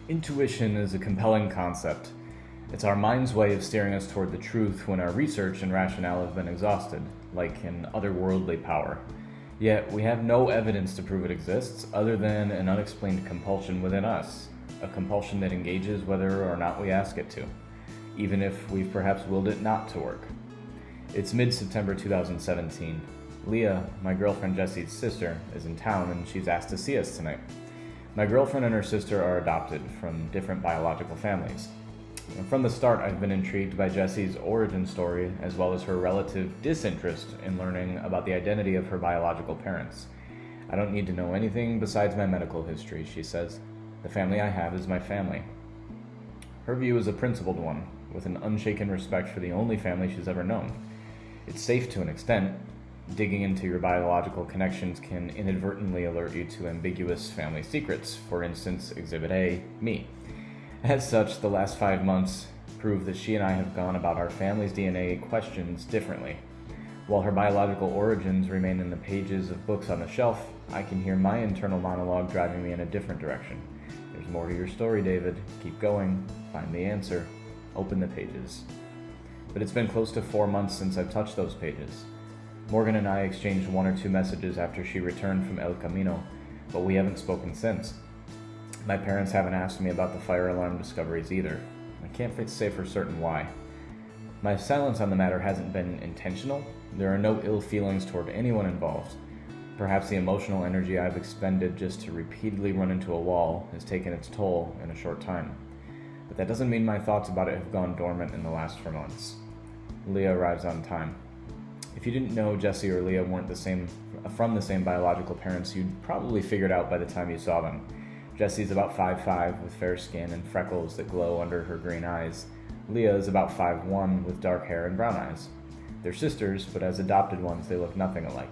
Intuition is a compelling concept. It's our mind's way of steering us toward the truth when our research and rationale have been exhausted, like an otherworldly power. Yet, we have no evidence to prove it exists other than an unexplained compulsion within us, a compulsion that engages whether or not we ask it to, even if we've perhaps willed it not to work. It's mid-September 2017. Leah, my girlfriend Jesse's sister, is in town and she's asked to see us tonight. My girlfriend and her sister are adopted from different biological families. And from the start, I've been intrigued by Jesse's origin story as well as her relative disinterest in learning about the identity of her biological parents. I don't need to know anything besides my medical history, she says. The family I have is my family. Her view is a principled one, with an unshaken respect for the only family she's ever known. It's safe to an extent. Digging into your biological connections can inadvertently alert you to ambiguous family secrets, for instance, Exhibit A, me. As such, the last 5 months prove that she and I have gone about our family's DNA questions differently. While her biological origins remain in the pages of books on the shelf, I can hear my internal monologue driving me in a different direction. There's more to your story, David. Keep going. Find the answer. Open the pages. But it's been close to 4 months since I've touched those pages. Morgan and I exchanged 1 or 2 messages after she returned from El Camino, but we haven't spoken since. My parents haven't asked me about the fire alarm discoveries either. I can't say for certain why. My silence on the matter hasn't been intentional. There are no ill feelings toward anyone involved. Perhaps the emotional energy I've expended just to repeatedly run into a wall has taken its toll in a short time. But that doesn't mean my thoughts about it have gone dormant in the last 4 months. Leah arrives on time. If you didn't know Jesse or Leah weren't from the same biological parents, you'd probably figured out by the time you saw them. Jesse's about 5'5", with fair skin and freckles that glow under her green eyes. Leah is about 5'1", with dark hair and brown eyes. They're sisters, but as adopted ones, they look nothing alike.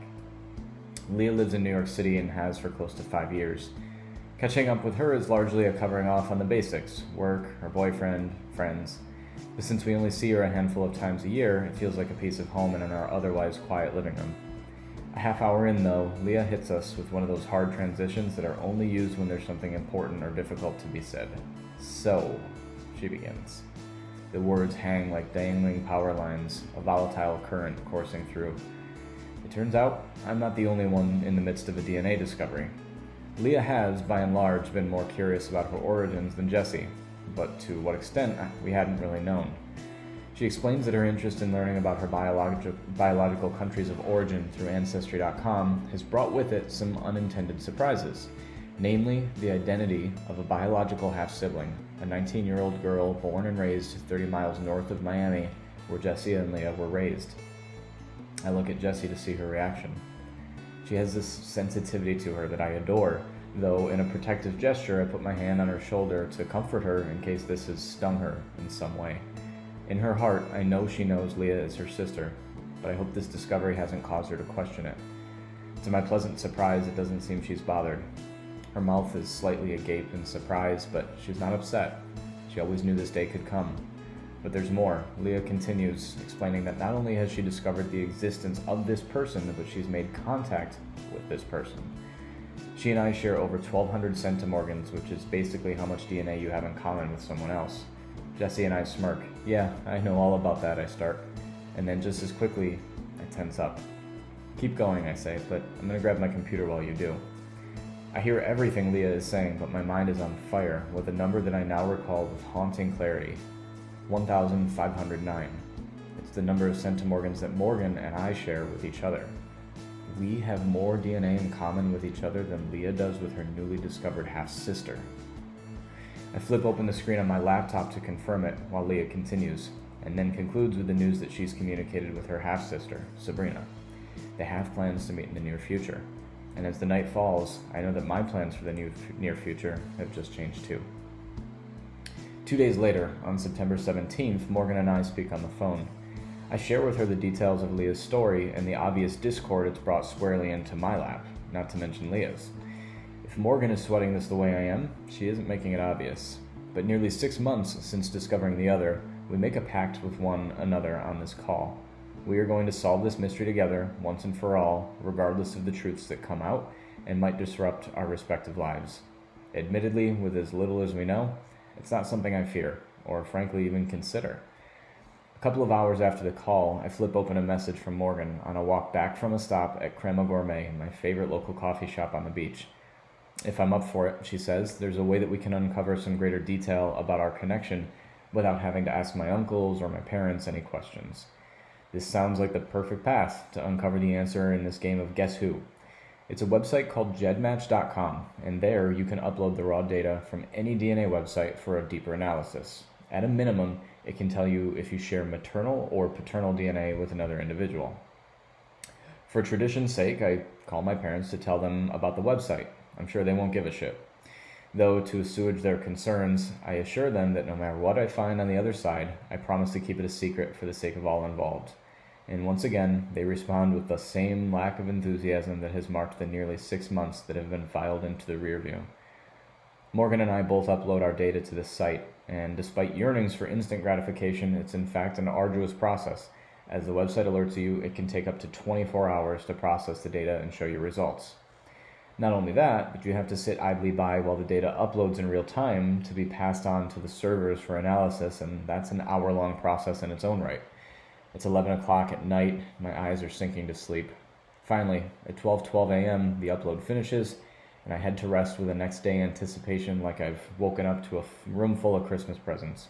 Leah lives in New York City and has for close to 5 years. Catching up with her is largely a covering off on the basics: work, her boyfriend, friends. But since we only see her a handful of times a year, it feels like a piece of home in our otherwise quiet living room. A half hour in, though, Leah hits us with one of those hard transitions that are only used when there's something important or difficult to be said. So, she begins. The words hang like dangling power lines, a volatile current coursing through. It turns out, I'm not the only one in the midst of a DNA discovery. Leah has, by and large, been more curious about her origins than Jesse, but to what extent, we hadn't really known. She explains that her interest in learning about her biological countries of origin through Ancestry.com has brought with it some unintended surprises, namely the identity of a biological half-sibling, a 19-year-old girl born and raised 30 miles north of Miami, where Jesse and Leah were raised. I look at Jessie to see her reaction. She has this sensitivity to her that I adore, though in a protective gesture I put my hand on her shoulder to comfort her in case this has stung her in some way. In her heart, I know she knows Leah is her sister, but I hope this discovery hasn't caused her to question it. To my pleasant surprise, it doesn't seem she's bothered. Her mouth is slightly agape in surprise, but she's not upset. She always knew this day could come. But there's more. Leah continues, explaining that not only has she discovered the existence of this person, but she's made contact with this person. She and I share over 1,200 centimorgans, which is basically how much DNA you have in common with someone else. Jesse and I smirk. Yeah, I know all about that, I start. And then just as quickly, I tense up. Keep going, I say, but I'm going to grab my computer while you do. I hear everything Leah is saying, but my mind is on fire with a number that I now recall with haunting clarity. 1,509. It's the number of centimorgans that Morgan and I share with each other. We have more DNA in common with each other than Leah does with her newly discovered half-sister. I flip open the screen on my laptop to confirm it while Leah continues, and then concludes with the news that she's communicated with her half-sister, Sabrina. They have plans to meet in the near future, and as the night falls, I know that my plans for the near future have just changed too. 2 days later, on September 17th, Morgan and I speak on the phone. I share with her the details of Leah's story and the obvious discord it's brought squarely into my lap, not to mention Leah's. If Morgan is sweating this the way I am, she isn't making it obvious. But nearly 6 months since discovering the other, we make a pact with one another on this call. We are going to solve this mystery together, once and for all, regardless of the truths that come out and might disrupt our respective lives. Admittedly, with as little as we know, it's not something I fear, or frankly even consider. A couple of hours after the call, I flip open a message from Morgan on a walk back from a stop at Crema Gourmet, my favorite local coffee shop on the beach. If I'm up for it, she says, there's a way that we can uncover some greater detail about our connection without having to ask my uncles or my parents any questions. This sounds like the perfect path to uncover the answer in this game of Guess Who. It's a website called gedmatch.com, and there you can upload the raw data from any DNA website for a deeper analysis. At a minimum, it can tell you if you share maternal or paternal DNA with another individual. For tradition's sake, I call my parents to tell them about the website. I'm sure they won't give a shit. Though, to assuage their concerns, I assure them that no matter what I find on the other side, I promise to keep it a secret for the sake of all involved. And once again, they respond with the same lack of enthusiasm that has marked the nearly 6 months that have been filed into the rear view. Morgan and I both upload our data to this site, and despite yearnings for instant gratification, it's in fact an arduous process. As the website alerts you, it can take up to 24 hours to process the data and show you results. Not only that, but you have to sit idly by while the data uploads in real time to be passed on to the servers for analysis, and that's an hour-long process in its own right. It's 11 o'clock at night, my eyes are sinking to sleep. Finally, at 12:12 a.m., the upload finishes, and I head to rest with a next day anticipation like I've woken up to a room full of Christmas presents.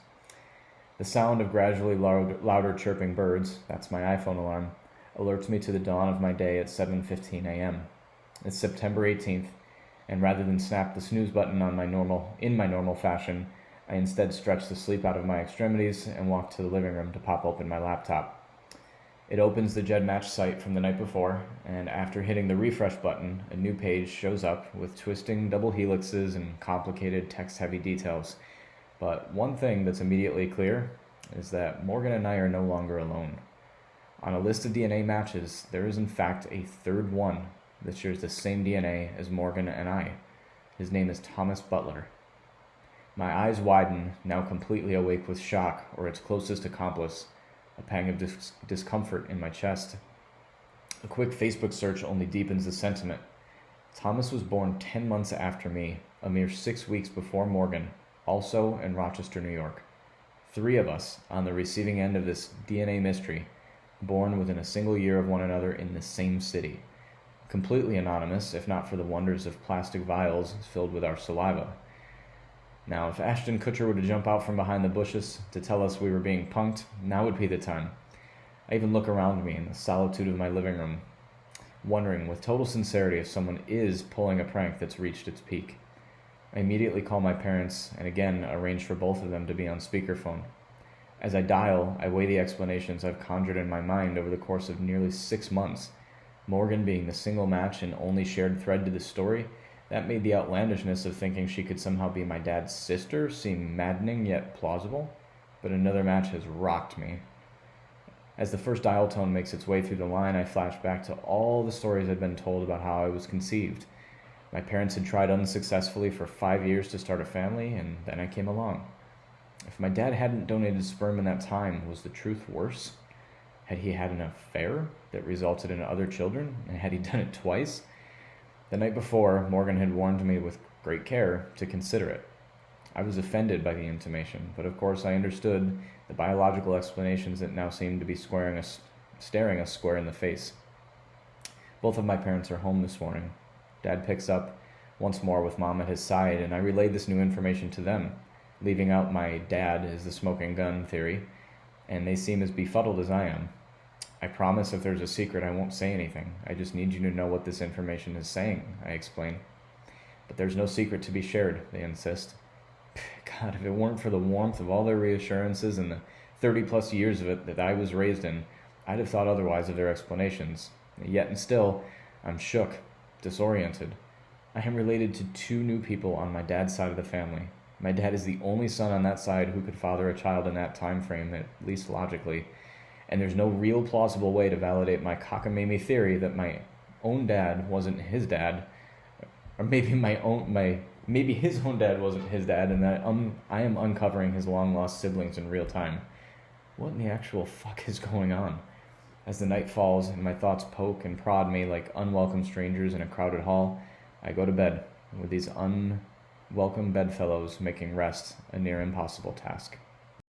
The sound of gradually louder chirping birds, that's my iPhone alarm, alerts me to the dawn of my day at 7:15 a.m. It's September 18th, and rather than snap the snooze button in my normal fashion, I instead stretch the sleep out of my extremities and walk to the living room to pop open my laptop. It opens the GED Match site from the night before, and after hitting the refresh button, a new page shows up with twisting double helixes and complicated text-heavy details. But one thing that's immediately clear is that Morgan and I are no longer alone. On a list of DNA matches, there is in fact a third one that shares the same DNA as Morgan and I. His name is Thomas Butler. My eyes widen, now completely awake with shock, or its closest accomplice, a pang of discomfort in my chest. A quick Facebook search only deepens the sentiment. Thomas was born 10 months after me, a mere 6 weeks before Morgan, also in Rochester, New York. 3 of us on the receiving end of this DNA mystery, born within a single year of one another in the same city. Completely anonymous, if not for the wonders of plastic vials filled with our saliva. Now, if Ashton Kutcher were to jump out from behind the bushes to tell us we were being punked, now would be the time. I even look around me in the solitude of my living room, wondering with total sincerity if someone is pulling a prank that's reached its peak. I immediately call my parents and again arrange for both of them to be on speakerphone. As I dial, I weigh the explanations I've conjured in my mind over the course of nearly 6 months. Morgan being the single match and only shared thread to the story, that made the outlandishness of thinking she could somehow be my dad's sister seem maddening yet plausible. But another match has rocked me. As the first dial tone makes its way through the line, I flash back to all the stories I'd been told about how I was conceived. My parents had tried unsuccessfully for 5 years to start a family, and then I came along. If my dad hadn't donated sperm in that time, was the truth worse? Had he had an affair that resulted in other children, and had he done it twice? The night before, Morgan had warned me with great care to consider it. I was offended by the intimation, but of course I understood the biological explanations that now seemed to be staring us square in the face. Both of my parents are home this morning. Dad picks up once more with Mom at his side, and I relayed this new information to them, leaving out my dad is the smoking gun theory, and they seem as befuddled as I am. I promise if there's a secret I won't say anything. I just need you to know what this information is saying, I explain. But there's no secret to be shared, they insist. God, if it weren't for the warmth of all their reassurances and the 30-plus years of it that I was raised in, I'd have thought otherwise of their explanations. Yet and still, I'm shook, disoriented. I am related to 2 new people on my dad's side of the family. My dad is the only son on that side who could father a child in that time frame, at least logically. And there's no real plausible way to validate my cockamamie theory that my own dad wasn't his dad, or maybe his own dad wasn't his dad, and that I am uncovering his long-lost siblings in real time. What in the actual fuck is going on? As the night falls and my thoughts poke and prod me like unwelcome strangers in a crowded hall, I go to bed with these welcome bedfellows making rest a near impossible task.